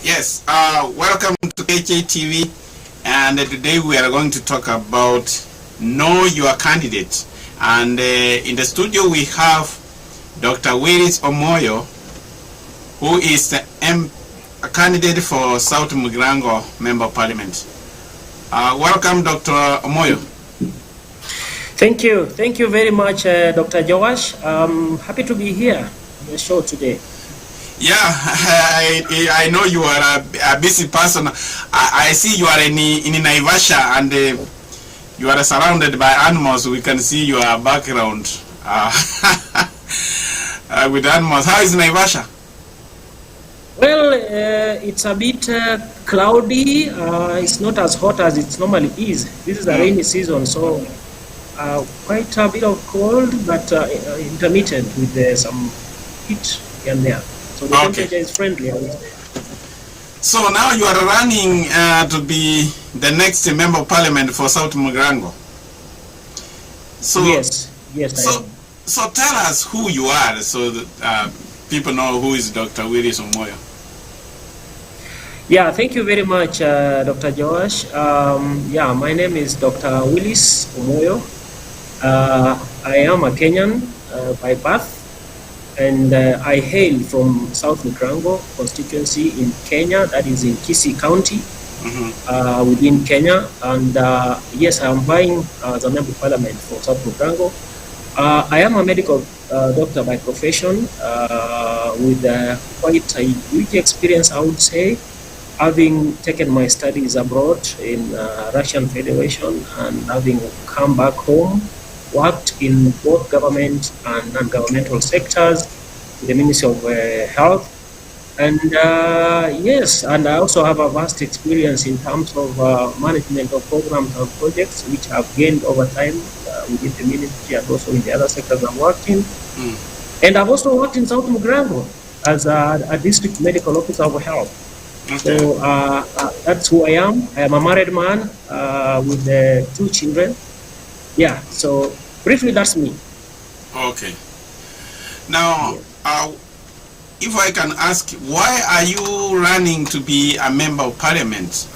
Yes, welcome to KJTV, and today we are going to talk about Know Your Candidate. And in the studio we have Dr. Willis Omwoyo, who is a candidate for South Muigrango Member of Parliament. Welcome, Dr. Omwoyo. Thank you very much, Dr. Joash. I'm happy to be here on the show today. Yeah, I know you are a busy person. I see you are in Naivasha, and you are surrounded by animals. We can see your background with animals. How is Naivasha? Well, it's a bit cloudy. It's not as hot as it normally is. This is a rainy season, so quite a bit of cold, but intermittent with some heat here and there. So the temperature is friendly, I would say. So now you are running to be the next member of parliament for South Muigrango. So yes, so tell us who you are, so that people know who is Dr. Willis Omwoyo. Yeah, thank you very much, Dr. Joash. Yeah, my name is Dr. Willis Omwoyo. I am a Kenyan by birth. And I hail from South Muigrango constituency in Kenya, that is in Kisii County, within Kenya. And yes, I am vying as a member of parliament for South Muigrango. I am a medical doctor by profession, with quite a huge experience, I would say, having taken my studies abroad in Russian Federation and having come back home. Worked in both government and non-governmental sectors, in the Ministry of Health, and yes, and I also have a vast experience in terms of management of programs and projects, which I've gained over time within the ministry and also in the other sectors I've worked in. And I've also worked in South Muigrango as a district medical officer of health. Okay. So that's who I am. I am a married man with 2 children. Yeah, so briefly, that's me. Okay. Now, if I can ask, why are you running to be a member of parliament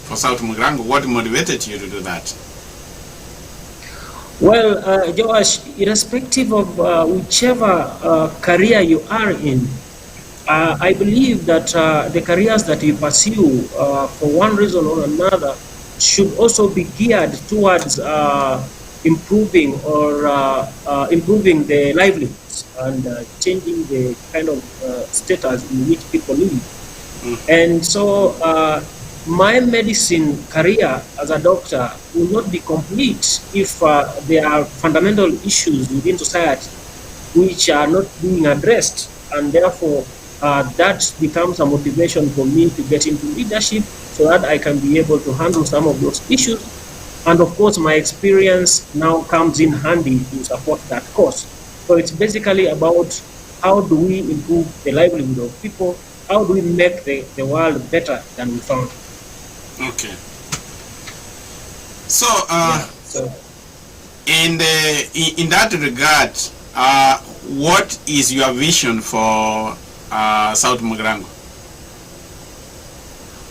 for South Muigrango? What motivated you to do that? Well, Joash, irrespective of whichever career you are in, I believe that the careers that you pursue for one reason or another should also be geared towards improving the livelihoods and changing the kind of status in which people live. And so my medicine career as a doctor will not be complete if there are fundamental issues within society which are not being addressed, and therefore that becomes a motivation for me to get into leadership so that I can be able to handle some of those issues. And of course, my experience now comes in handy to support that cause. So it's basically about how do we improve the livelihood of people? How do we make the world better than we found? Okay. So, in that regard, what is your vision for South Muigrango?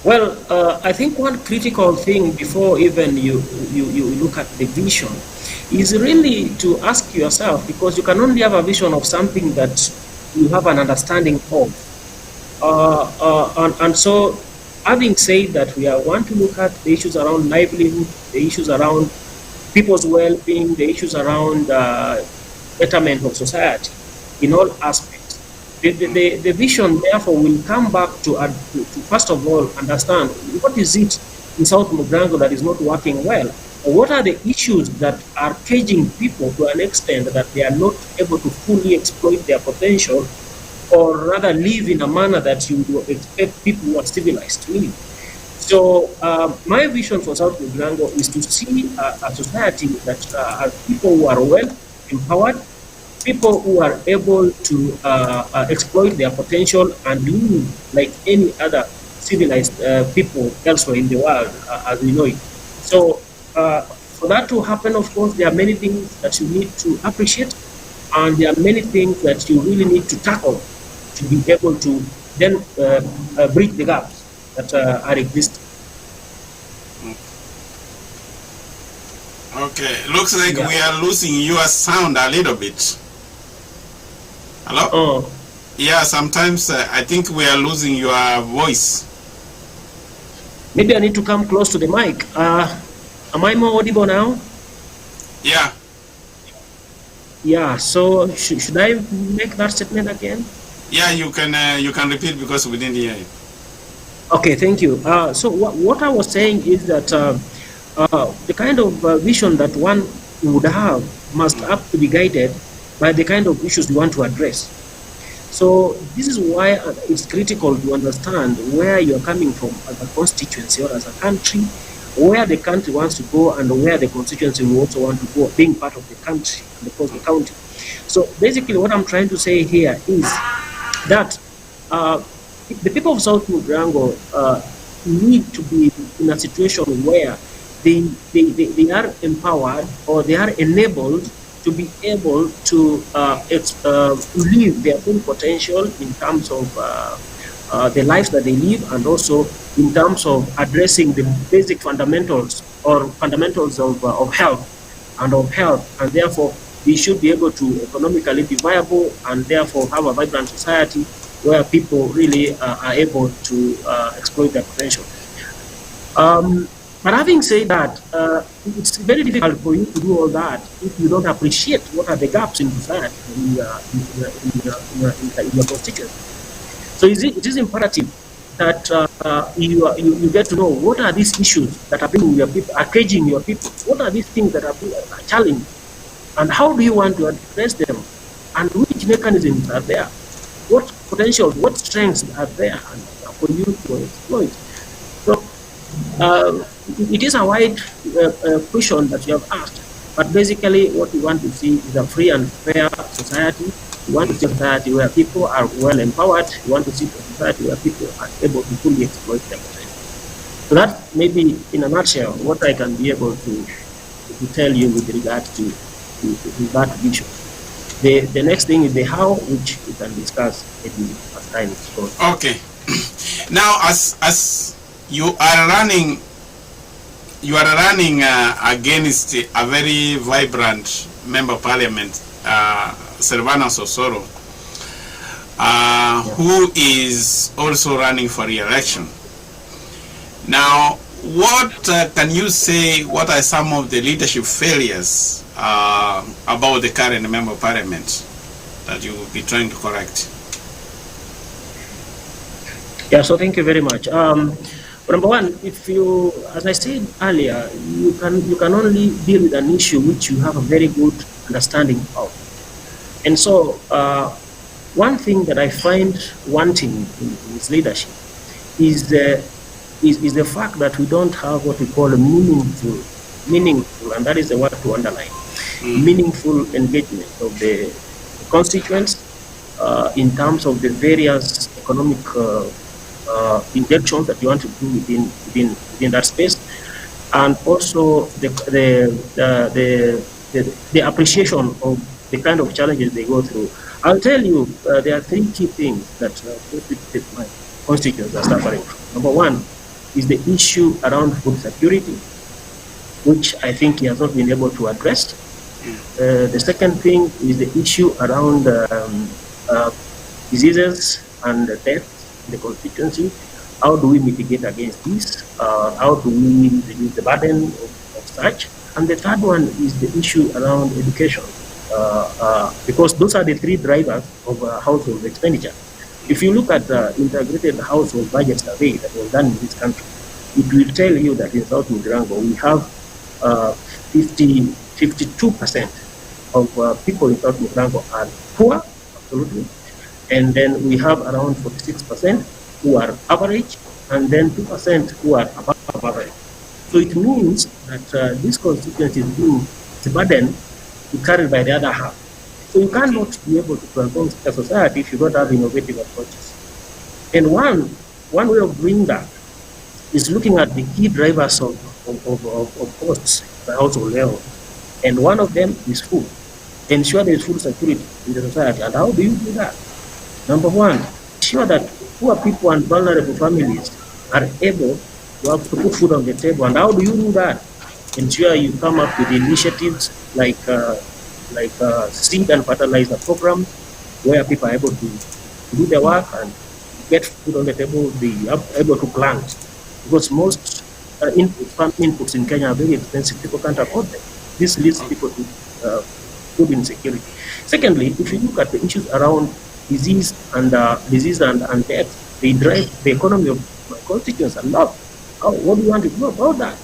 Well, I think one critical thing before even you look at the vision is really to ask yourself, because you can only have a vision of something that you have an understanding of. And so, having said that, we want to look at the issues around livelihood, the issues around people's well-being, the issues around betterment of society in all aspects. The vision, therefore, will come back to first of all understand what is it in South Muigrango that is not working well, or what are the issues that are caging people to an extent that they are not able to fully exploit their potential, or rather live in a manner that you would expect people who are civilized to live. So my vision for South Muigrango is to see a society that has people who are well empowered, people who are able to exploit their potential and live like any other civilized people elsewhere in the world as we know it. So for that to happen, of course, there are many things that you need to appreciate, and there are many things that you really need to tackle to be able to then bridge the gaps that are existing. Okay, looks like we are losing your sound a little bit. Hello? Oh. Yeah, sometimes I think we are losing your voice. Maybe I need to come close to the mic. Am I more audible now? Yeah. Yeah, so should I make that statement again? Yeah, you can repeat because we didn't hear it. Okay, thank you. So what I was saying is that the kind of vision that one would have must have to be guided by the kind of issues you want to address. So this is why it's critical to understand where you're coming from as a constituency or as a country, where the country wants to go and where the constituency will also want to go, being part of the country and of course the county. So basically what I'm trying to say here is that the people of South Muigrango need to be in a situation where they are empowered or they are enabled to be able to live their full potential in terms of the lives that they live, and also in terms of addressing the basic fundamentals or fundamentals of health, and therefore we should be able to economically be viable and therefore have a vibrant society where people really are able to exploit their potential. But having said that, it's very difficult for you to do all that if you don't appreciate what are the gaps in society in your constituency. So it is imperative that you get to know what are these issues that are bringing your people, are caging your people. What are these things that are challenging, and how do you want to address them, and which mechanisms are there? What potential, what strengths are there for you to exploit? So it is a wide question that you have asked, but basically what we want to see is a free and fair society. We want to see a society where people are well empowered. We want to see a society where people are able to fully exploit their potential. So that may be, in a nutshell, what I can be able to tell you with regard to that vision. The next thing is the how, which we can discuss maybe as time goes. Okay. Now, as you are running against a very vibrant member of parliament, Silvana Sosoro, who is also running for re-election. Now, what can you say, what are some of the leadership failures about the current member of parliament that you will be trying to correct? Yeah, so thank you very much. Number one, if you, as I said earlier, you can only deal with an issue which you have a very good understanding of. And so, one thing that I find wanting in his leadership is the fact that we don't have what we call a meaningful, and that is the word to underline, meaningful engagement of the constituents in terms of the various economic injections that you want to do within that space, and also the appreciation of the kind of challenges they go through. I'll tell you, there are three key things that my constituents are suffering from. Number one is the issue around food security, which I think he has not been able to address. The second thing is the issue around diseases and death in the constituency. How do we mitigate against this? How do we reduce the burden of such? And the third one is the issue around education, because those are the three drivers of household expenditure. If you look at the integrated household budget survey that was done in this country, it will tell you that in South Muigrango we have 52% of people in South Muigrango are poor, absolutely, and then we have around 46% who are average, and then 2% who are above average. So it means that this constituency is being the burden carried by the other half. So you cannot be able to transform a society if you don't have innovative approaches. And one way of doing that is looking at the key drivers of costs the household level. And one of them is food. Ensure there is food security in the society. And how do you do that? Number one, ensure that poor people and vulnerable families are able to put food on the table. And how do you do that? Ensure you come up with initiatives like seed and fertilizer program, where people are able to do their work and get food on the table, be able to plant. Because most farm inputs in Kenya are very expensive. People can't afford them. This leads people to food insecurity. Secondly, if you look at the issues around disease and death, they drive the economy of my constituents a lot. What do you want to do about that?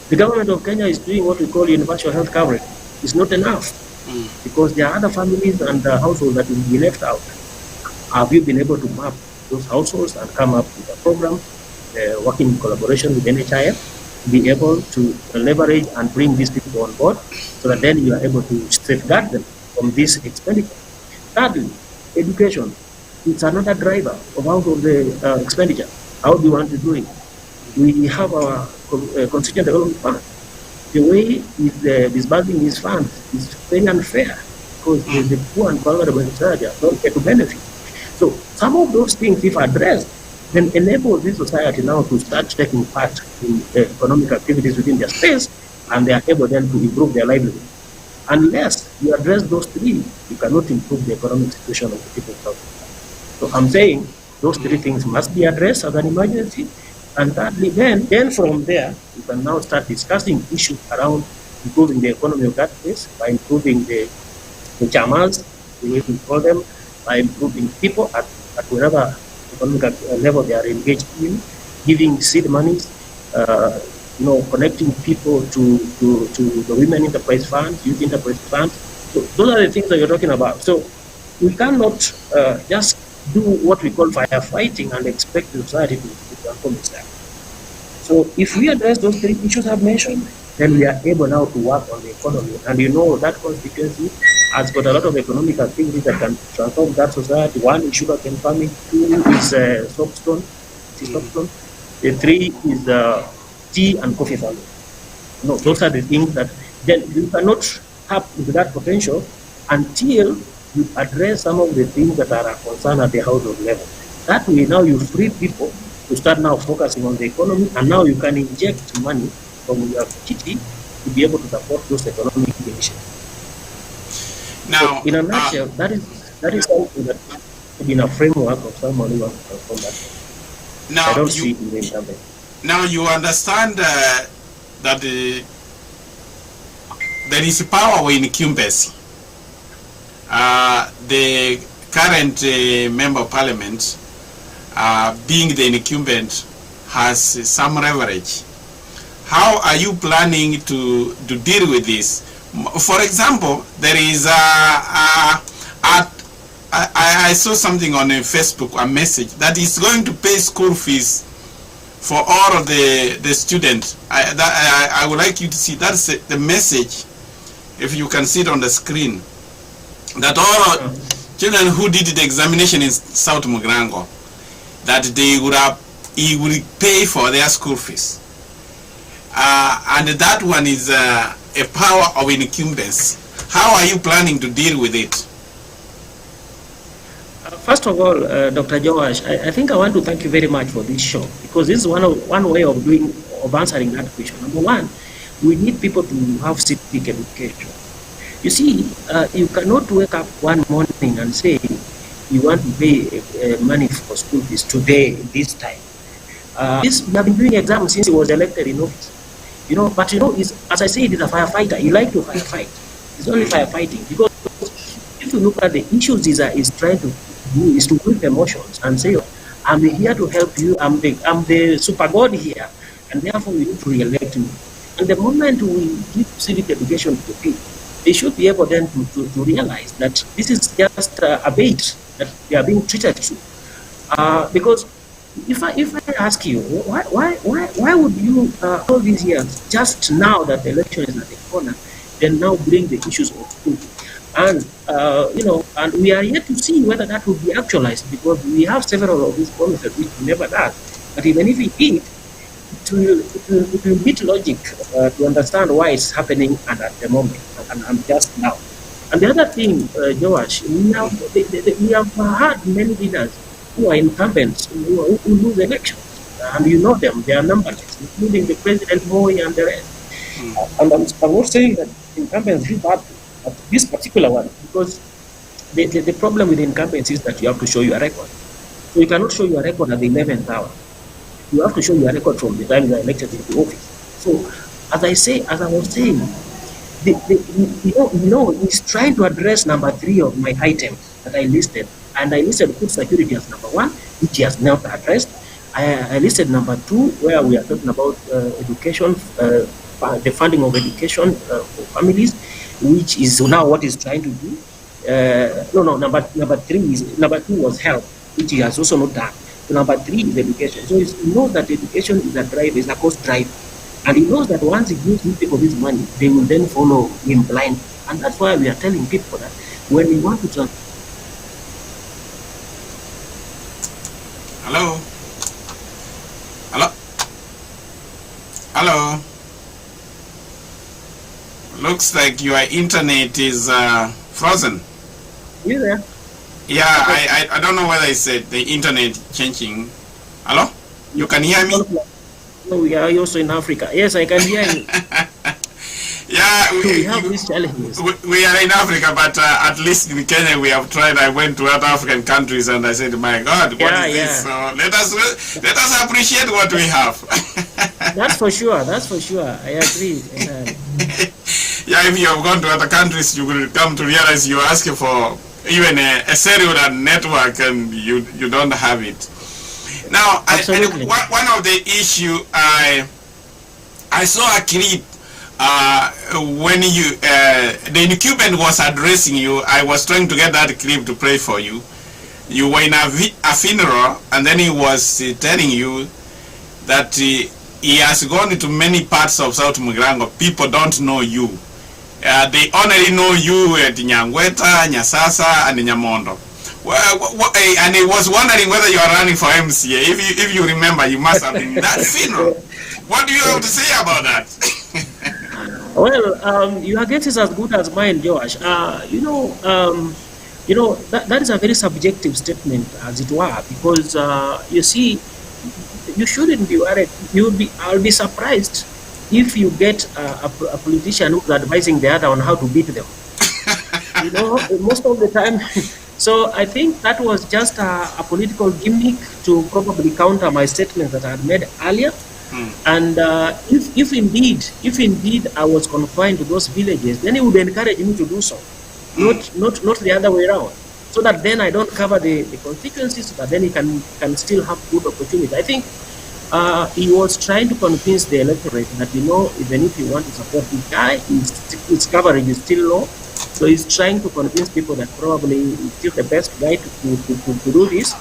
The government of Kenya is doing what we call universal health coverage. It's not enough because there are other families and households that will be left out. Have you been able to map those households and come up with a program, working in collaboration with NHIF, be able to leverage and bring these people on board so that then you are able to safeguard them from this expenditure? Thirdly, education. It's another driver of household expenditure. How do you want to do it? We have our constituent development fund. The way disbursing these funds is very unfair because the poor and vulnerable in society don't get to benefit. So some of those things, if addressed, then enable this society now to start taking part in economic activities within their space, and they are able then to improve their livelihood. Unless you address those three, you cannot improve the economic situation of the people of South Africa. So I'm saying those three things must be addressed as an emergency. And thirdly, then from there, you can now start discussing issues around improving the economy of that place by improving the chamas, the way we call them, by improving people at whatever economic level they are engaged in, giving seed monies, connecting people to the women enterprise funds, youth enterprise funds. So those are the things that you're talking about. So we cannot just do what we call firefighting and expect the society to transform itself. So if we address those three issues I've mentioned, then we are able now to work on the economy. And that constituency has got a lot of economic activities that can transform that society. One is sugarcane farming, two is soapstone. The three is tea and coffee farming. Those are the things that then you cannot tap into that potential until you address some of the things that are a concern at the household level. That way now you free people to start now focusing on the economy, and now you can inject money from your kitty to be able to support those economic initiatives. Now, so in a nutshell, that is something that could be in a framework of someone who wants to transform that. Now I don't see it in the internet. Now you understand that there is power in incumbency. The current member of parliament, being the incumbent, has some leverage. How are you planning to deal with this? For example, there is I saw something on Facebook, a message that is going to pay school fees for all of the students. I would like you to see, that's the message, if you can see it on the screen, that all children who did the examination in South Muigrango, that he would pay for their school fees. And that one is a power of incumbency. How are you planning to deal with it? First of all, Dr. Joash, I think I want to thank you very much for this show, because this is one way of answering that question. Number one, we need people to have civic education. You see, you cannot wake up one morning and say you want to pay money for school fees today, this time. We have been doing exams since he was elected in office. But as I say, it is a firefighter. He likes to firefight. It's only firefighting, because if you look at the issues is trying to do is to whip emotions and say, I'm here to help you, I'm the super god here, and therefore we need to re-elect me. And the moment we give civic education to the people, they should be able then to realize that this is just a bait that they are being treated to. Because if I ask you, why would you all these years, just now that the election is at the corner, then now bring the issues of school? And and we are yet to see whether that will be actualized, because we have several of these promises which we never done. But even if it did, it will beat logic to understand why it's happening and at the moment and just now. And the other thing, Joash, we have had many leaders who are incumbents who lose elections, and you know them; they are numberless, including the President Moi and the rest. And I'm not saying that incumbents do bad, but this particular one, because the problem with incumbents is that you have to show your record. So you cannot show your record at the 11th hour. You have to show your record from the time you are elected into office. So, as I was saying, he's trying to address number 3 of my items that I listed, and I listed food security as number 1, which he has not addressed. I listed number 2, where we are talking about education, the funding of education for families, which is now what he's trying to do. Number 2 was health, which he has also not done. So number 3 is education. So he knows that education is a drive, is a cost drive. And he knows that once he gives these people this money, they will then follow him blind. And that's why we are telling people that when we want to Hello? Hello? Hello? Looks like your internet is frozen. You there? Yeah, I don't know whether it's the internet changing. Hello? You can hear me? No, we are also in Africa. Yes, I can hear you. Yeah, we have these challenges. We are in Africa, but at least in Kenya we have tried. I went to other African countries and I said, "My God, what is this?" So let us appreciate what we have. That's for sure. That's for sure. I agree. Yeah, if you have gone to other countries, you will come to realize you're asking for even a cellular network and you don't have it. Now, one of the issue I saw a clip when the incumbent was addressing you. I was trying to get that clip to play for you. You were in a funeral, and then he was telling you that he has gone into many parts of South Muigrango. People don't know you. They only know you at Nyangweta, Nyasasa, and Nyamondo. And he was wondering whether you are running for MCA. If you remember, you must have been in that funeral. What do you have to say about that? Well, your guess is as good as mine, Josh. That is a very subjective statement, as it were, because you see, you shouldn't be worried. I'll be surprised if you get a politician who's advising the other on how to beat them. Most of the time. So I think that was just a political gimmick to probably counter my statements that I had made earlier. And if indeed I was confined to those villages, then he would encourage me to do so, not the other way around, so that then I don't cover the constituencies, but then he can still have good opportunity. I think he was trying to convince the electorate that even if you want to support this guy, his coverage is still low. So he's trying to convince people that probably he's still the best guy to do this.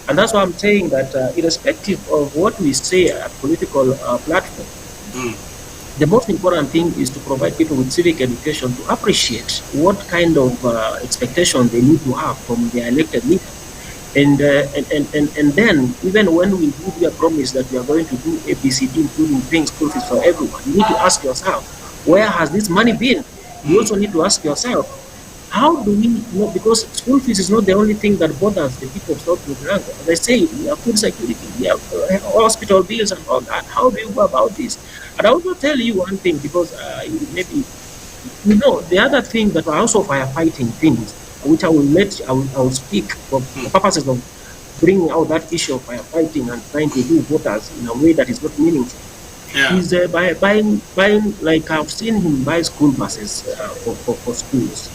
And that's why I'm saying that irrespective of what we say at political platform, the most important thing is to provide people with civic education to appreciate what kind of expectation they need to have from their elected leader. And then, even when we give you a promise that we are going to do ABCD, including paying school fees for everyone, you need to ask yourself, where has this money been? You also need to ask yourself, how do we know? Because school fees is not the only thing that bothers the people of South Muigrango. As I say, we have food security, we have hospital bills and all that. How do you go about this? And I will also tell you one thing, because maybe the other thing that are also firefighting things, which I will speak for purposes of bringing out that issue of firefighting and trying to do voters in a way that is not meaningful. Is by buying, like I've seen him buy school buses for schools.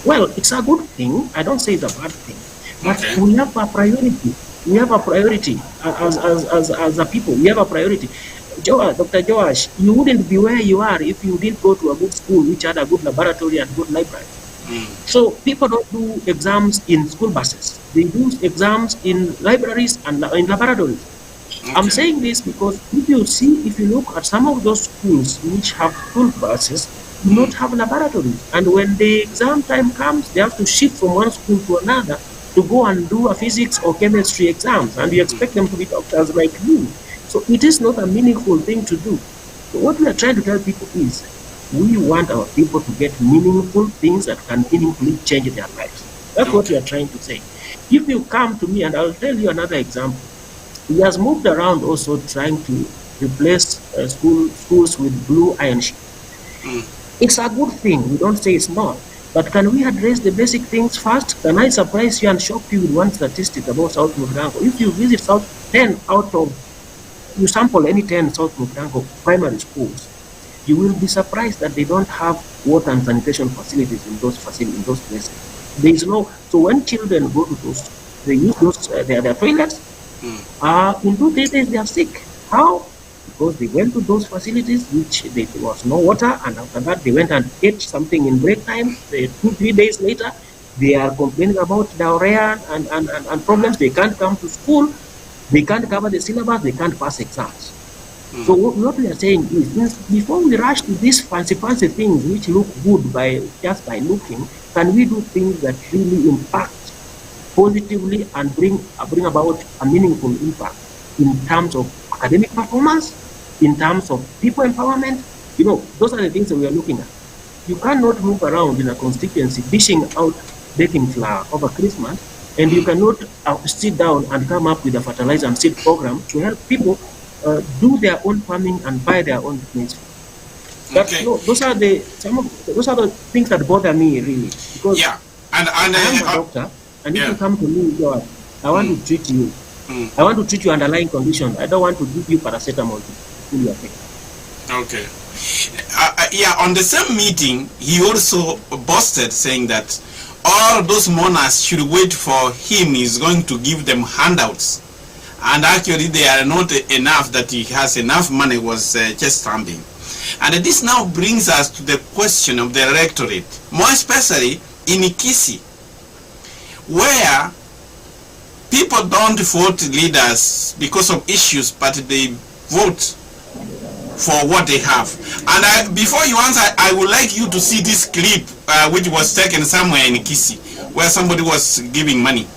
Well, it's a good thing. I don't say it's a bad thing, but we have a priority. We have a priority as a people. We have a priority. Dr. Joash, you wouldn't be where you are if you didn't go to a good school which had a good laboratory and good library. So people don't do exams in school buses. They do exams in libraries and in laboratories. I'm saying this because if you look at some of those schools which have school buses, do not have laboratories. And when the exam time comes, they have to shift from one school to another to go and do a physics or chemistry exams. And you expect them to be doctors like you. So it is not a meaningful thing to do. So what we are trying to tell people is we want our people to get meaningful things that can meaningfully change their lives. That's what we are trying to say. If you come to me, and I'll tell you another example, he has moved around also trying to replace schools with blue iron sheet. It's a good thing, we don't say it's not. But can we address the basic things first? Can I surprise you and shock you with one statistic about South Muigrango? If you visit you sample any 10 South Muigrango primary schools, you will be surprised that they don't have water and sanitation facilities in those places. There is no, so when children go to those, they use those their toilets. In 2 days they are sick. How? Because they went to those facilities which there was no water, and after that they went and ate something in break time. 2-3 days later, they are complaining about diarrhea and problems. They can't come to school, they can't cover the syllabus, they can't pass exams. So what we are saying is, before we rush to these fancy things which look good just by looking, can we do things that really impact positively and bring about a meaningful impact in terms of academic performance, in terms of people empowerment? You know, those are the things that we are looking at. You cannot move around in a constituency dishing out baking flour over Christmas, and you cannot sit down and come up with a fertilizer and seed program to help people do their own farming and buy their own maize. Okay. Those are the things that bother me really, because and I am a doctor, and if you come to me, I want to treat you. I want to treat your underlying condition. I don't want to give you paracetamol to cool your pain. Okay. On the same meeting, he also boasted, saying that all those mourners should wait for him. He's going to give them handouts. And actually, they are not enough, that he has enough money, was just standing. And this now brings us to the question of the electorate, more especially in Ikisi, where people don't vote leaders because of issues, but they vote for what they have. And before you answer, I would like you to see this clip which was taken somewhere in Ikisi, where somebody was giving money.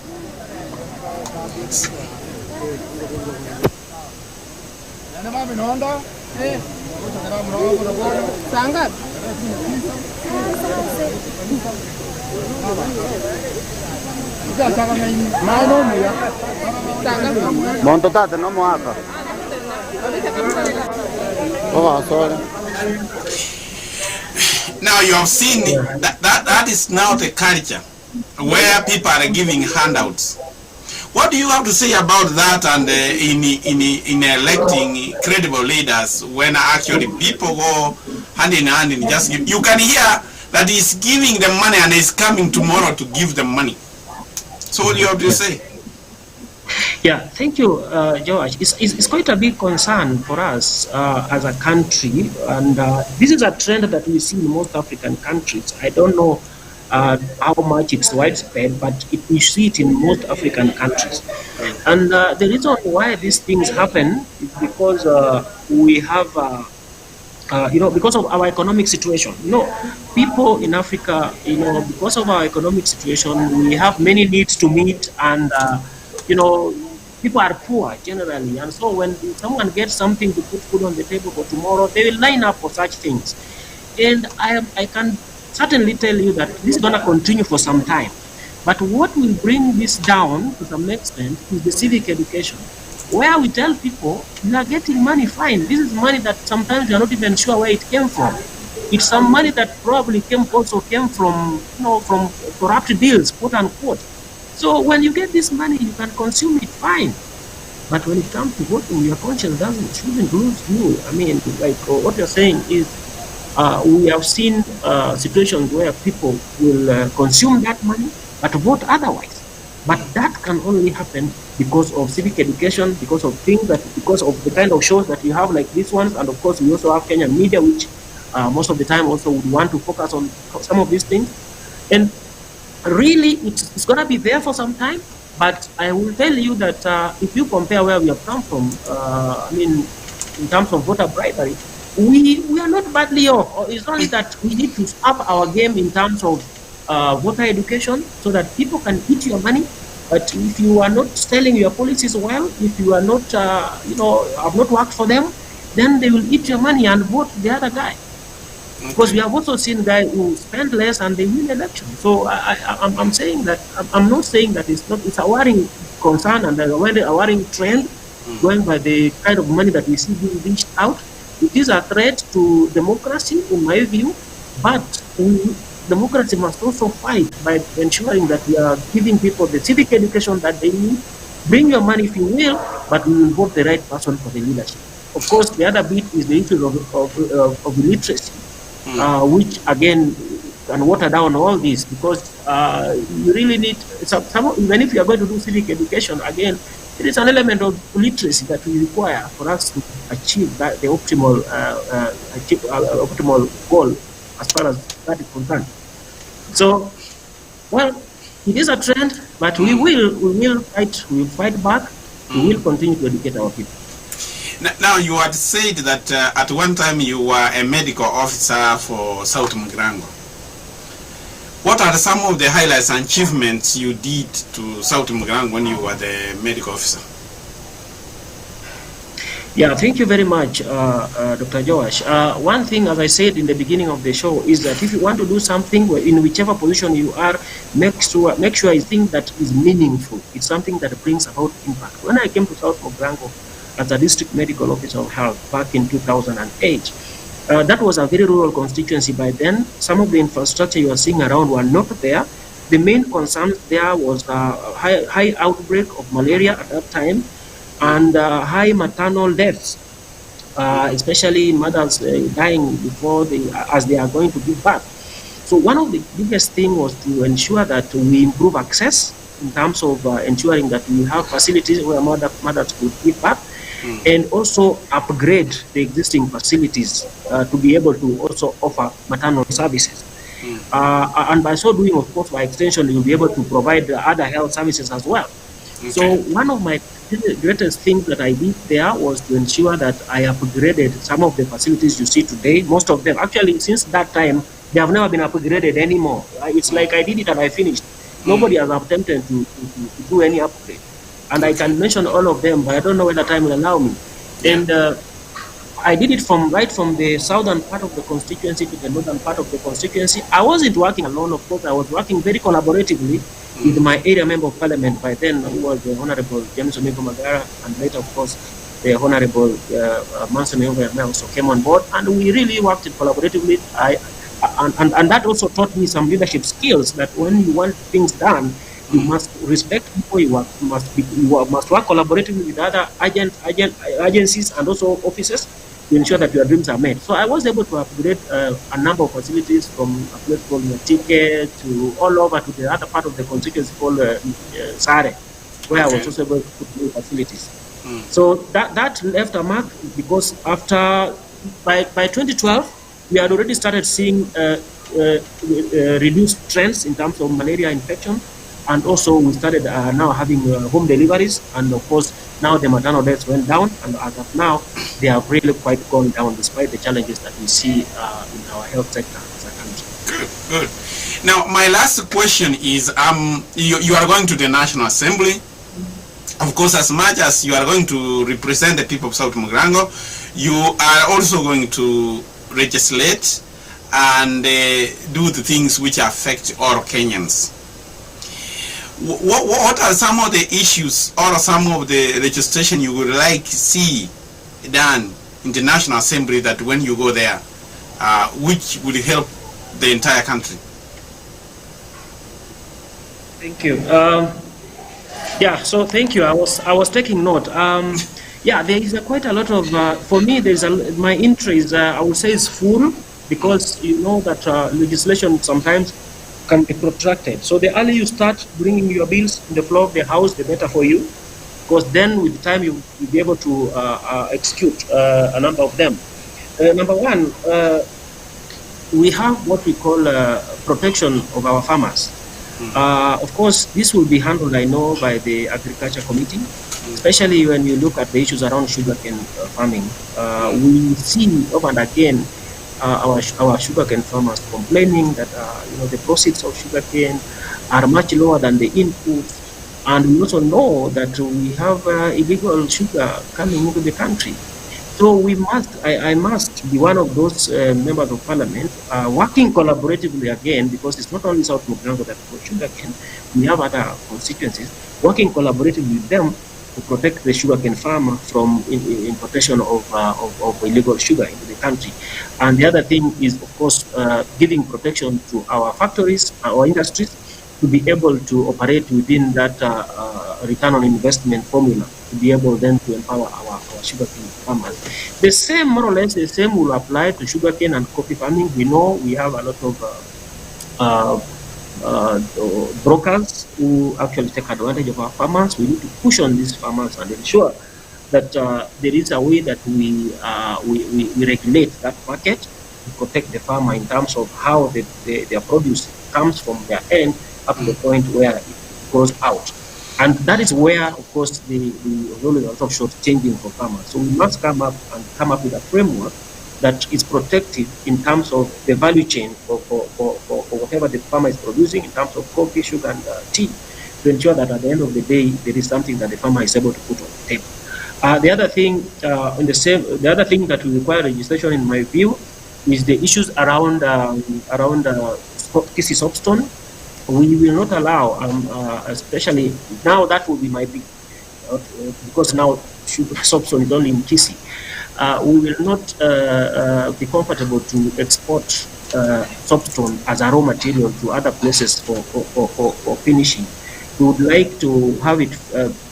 Now you have seen that is now the culture where people are giving handouts. What do you have to say about that, and in electing credible leaders, when actually people go hand in hand and just give? You can hear that he's giving them money and he's coming tomorrow to give them money. So what do you have to say? Yeah, thank you, George. It's quite a big concern for us as a country, and this is a trend that we see in most African countries. I don't know how much it's widespread, but we see it in most African countries. And the reason why these things happen is because we have, because of our economic situation. People in Africa, because of our economic situation, we have many needs to meet, and people are poor generally, and so when someone gets something to put food on the table for tomorrow, they will line up for such things. And I can certainly tell you that this is going to continue for some time. But what will bring this down to some extent is the civic education, where we tell people, you are getting money, fine. This is money that sometimes you are not even sure where it came from. It's some money that probably came from corrupt deals, quote unquote. So when you get this money, you can consume it, fine. But when it comes to voting, your conscience shouldn't lose you. I mean, like what you're saying is, we have seen situations where people will consume that money, but vote otherwise. But that can only happen because of civic education, because of the kind of shows that you have like these ones, and of course we also have Kenyan media, which most of the time also would want to focus on some of these things. And really, it's going to be there for some time, but I will tell you that if you compare where we have come from, in terms of voter bribery, we are not badly off. It's only that we need to up our game in terms of voter education, so that people can eat your money But if you are not selling your policies well, if you are not, have not worked for them, then they will eat your money and vote the other guy. Because we have also seen guys who spend less and they win elections. So I'm saying that I'm not saying that it's a worrying concern and a worrying trend going by the kind of money that we see being dished out. It is a threat to democracy, in my view, but democracy must also fight by ensuring that we are giving people the civic education that they need. Bring your money if you will, but we will vote the right person for the leadership. Of course, the other bit is the issue of illiteracy, which again can water down all this, because you really need even if you are going to do civic education, again, it is an element of literacy that we require for us to achieve the optimal goal as far as that is concerned. So, well, it is a trend, but we will fight back. We will continue to educate our people. Now, you had said that at one time you were a medical officer for South Muigrango. What are some of the highlights and achievements you did to South Muigrango when you were the medical officer? Yeah, thank you very much, Dr. Joash. One thing, as I said in the beginning of the show, is that if you want to do something in whichever position you are, make sure you think that is meaningful. It's something that brings about impact. When I came to South Muigrango as a district medical officer of health back in 2008, that was a very rural constituency by then. Some of the infrastructure you are seeing around were not there. The main concern there was high outbreak of malaria at that time, and high maternal deaths, especially mothers dying before as they are going to give birth. So one of the biggest things was to ensure that we improve access in terms of ensuring that we have facilities where mothers could give birth, and also upgrade the existing facilities to be able to also offer maternal services. And by so doing, of course, by extension, you'll be able to provide other health services as well. Okay. So one of my greatest things that I did there was to ensure that I upgraded some of the facilities you see today. Most of them, actually, since that time, they have never been upgraded anymore. It's like I did it and I finished. Nobody has attempted to do any upgrade. And I can mention all of them, but I don't know whether time will allow me. And I did it right from the southern part of the constituency to the northern part of the constituency. I wasn't working alone, of course. I was working very collaboratively with my area member of parliament by then, who was the Honorable James Omega, and later, of course, the Honorable Manson also came on board, and we really worked collaboratively. And that also taught me some leadership skills, that when you want things done, you must respect people, you must work collaboratively with other agencies and also officers to ensure that your dreams are met. So I was able to upgrade a number of facilities, from a place called Ticket to all over to the other part of the constituency called Sare, where I was also able to put new facilities. So that left a mark, because by 2012, we had already started seeing reduced trends in terms of malaria infection. And also we started now having home deliveries, and of course now the maternal deaths went down, and as of now they have really quite gone down despite the challenges that we see in our health sector as a country. Good. Now my last question is, you are going to the National Assembly. Of course, as much as you are going to represent the people of South Muigrango, you are also going to legislate and do the things which affect all Kenyans. What are some of the issues or some of the legislation you would like to see done in the National Assembly, that when you go there, which will help the entire country? Thank you. So thank you. I was taking note. There is quite a lot of, for me, my interest, I would say, is full, because you know that legislation sometimes can be protracted. So the earlier you start bringing your bills in the floor of the House, the better for you, because then with time you'll be able to execute a number of them. Number one, we have what we call protection of our farmers. Of course, this will be handled, I know, by the Agriculture Committee, especially when you look at the issues around sugarcane farming. We see over and again our sugarcane farmers complaining that the proceeds of sugarcane are much lower than the inputs, And we also know that we have illegal sugar coming into the country. So we must, I must be one of those members of parliament working collaboratively again, because it's not only South Muigrango that for sugarcane, we have other constituencies, working collaboratively with them to protect the sugarcane farmer from importation of illegal sugar into the country. And the other thing is, of course, giving protection to our factories, our industries, to be able to operate within that return on investment formula, to be able then to empower our sugarcane farmers. The same, more or less, the same will apply to sugarcane and coffee farming. We know we have a lot of brokers who actually take advantage of our farmers. We need to push on these farmers and ensure that there is a way that we regulate that market to protect the farmer in terms of how their produce comes from their end up to the point where it goes out. And that is where, of course, the role is also short-changing for farmers. So we must come up with a framework that is protective in terms of the value chain for whatever the farmer is producing in terms of coffee, sugar, and tea, to ensure that at the end of the day there is something that the farmer is able to put on the table. The other thing, the other thing that will require legislation, in my view, is the issues around TC soapstone. We will not allow, especially now, that will be my big, because now soapstone is only in TC. We will not be comfortable to export soapstone as a raw material to other places for finishing. We would like to have it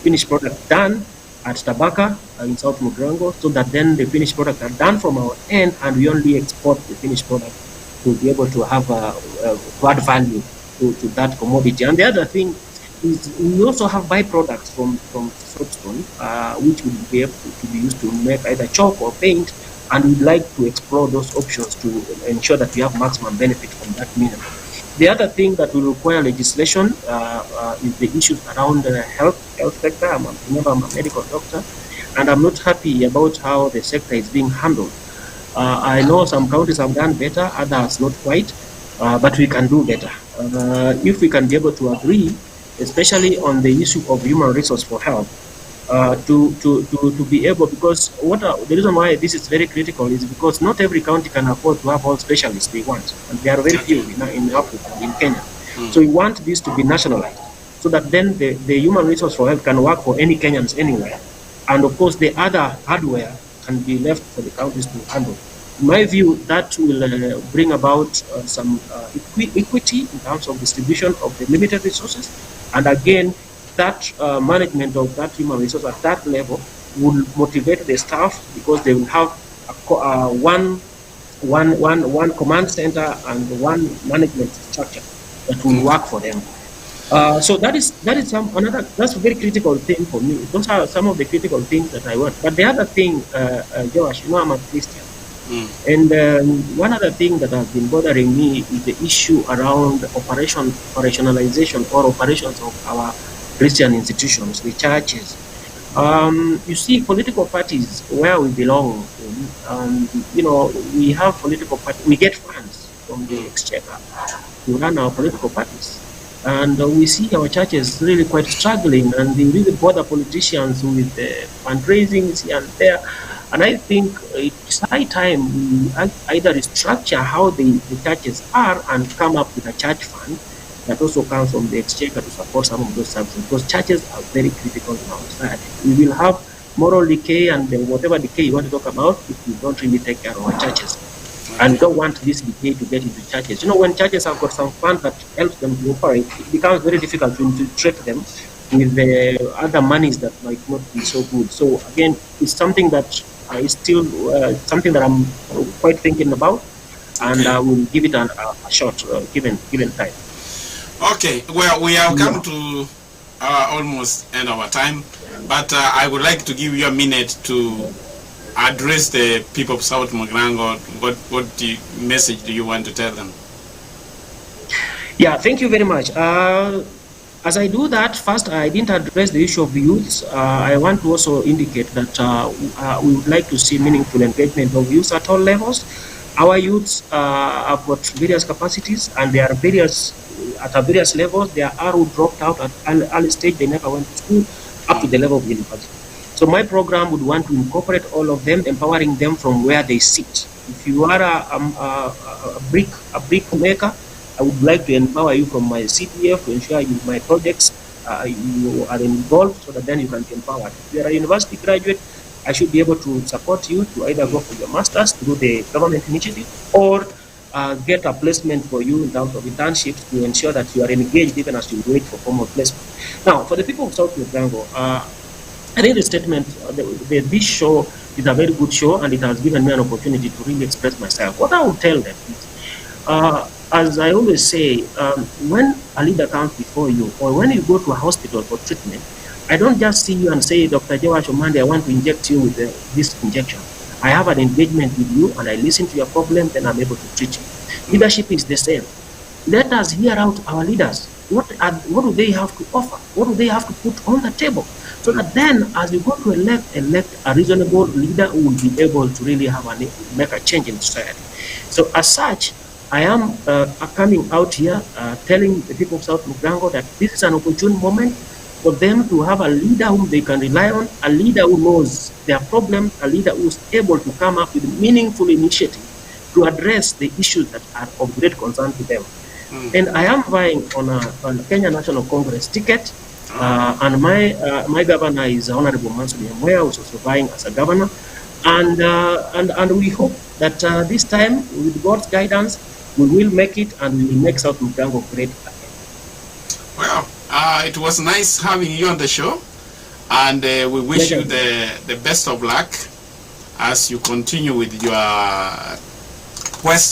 finished product done at Tabaka in South Muigrango, so that then the finished product are done from our end, and we only export the finished product to be able to have to add value to that commodity. And the other thing is, we also have byproducts from soapstone, which would be able to be used to make either chalk or paint, and we'd like to explore those options to ensure that we have maximum benefit from that mineral. The other thing that will require legislation is the issues around the health sector. I'm a medical doctor, and I'm not happy about how the sector is being handled. I know some counties have done better, others not quite, but we can do better. If we can be able to agree, especially on the issue of human resource for health, to be able, because the reason why this is very critical is because not every county can afford to have all specialists they want, and there are very few in Africa, in Kenya. So we want this to be nationalized, so that then the human resource for health can work for any Kenyans anywhere, and of course the other hardware can be left for the counties to handle. In my view, that will bring about some equity in terms of distribution of the limited resources, and again, that management of that human resource at that level will motivate the staff, because they will have one command center and one management structure that will work for them. So that's a very critical thing for me. Those are some of the critical things that I want. But the other thing, Josh, I'm a Christian. And one other thing that has been bothering me is the issue around operationalization or operations of our Christian institutions, the churches. You see, political parties where we belong, we have political parties, we get funds from the exchequer to run our political parties. And we see our churches really quite struggling, and they really bother politicians with fundraising here and there. And I think it's high time we either restructure how the churches are and come up with a church fund that also comes from the exchequer to support some of those services, because churches are very critical in our society. We will have moral decay and whatever decay you want to talk about if we don't really take care of our churches. And we don't want this decay to get into churches. When churches have got some fund that helps them to operate, it becomes very difficult to infiltrate them with the other monies that might not be so good. So again, it's something that is still something that I'm quite thinking about, and I will give it a shot given time. Okay, well, we have come to almost end of our time, but I would like to give you a minute to address the people of South Muigrango. What message do you want to tell them? Yeah, thank you very much. As I do that, first, I didn't address the issue of youths. I want to also indicate that we would like to see meaningful engagement of youth at all levels. Our youths have got various capacities, and there are various at various levels. There are who dropped out at early stage, they never went to school, up to the level of university. So my program would want to incorporate all of them, empowering them from where they sit. If you are a brick maker, I would like to empower you from my CPF to ensure my projects you are involved, so that then you can be empowered. If you are a university graduate, I should be able to support you to either go for your master's through the government initiative, or get a placement for you in terms of internships to ensure that you are engaged even as you wait for formal placement. Now, for the people of South Muigrango, I think the statement, this show is a very good show, and it has given me an opportunity to really express myself. What I would tell them is, as I always say, when a leader comes before you, or when you go to a hospital for treatment, I don't just see you and say, Dr. Joash Omande, I want to inject you with this injection. I have an engagement with you, and I listen to your problem, then I'm able to treat you. Leadership is the same. Let us hear out our leaders. What do they have to offer? What do they have to put on the table? So that then, as we go to elect a reasonable leader who will be able to really make a change in society. So as such, I am coming out here telling the people of South Muigrango that this is an opportune moment for them to have a leader whom they can rely on, a leader who knows their problems, a leader who is able to come up with meaningful initiative to address the issues that are of great concern to them. And I am vying on a Kenya National Congress ticket, and my governor is Honorable Willis Omwoyo, who is also vying as a governor. And we hope that this time, with God's guidance, we will make it, and we will make South Muigrango great again. Well, it was nice having you on the show, and we wish you the best of luck as you continue with your quest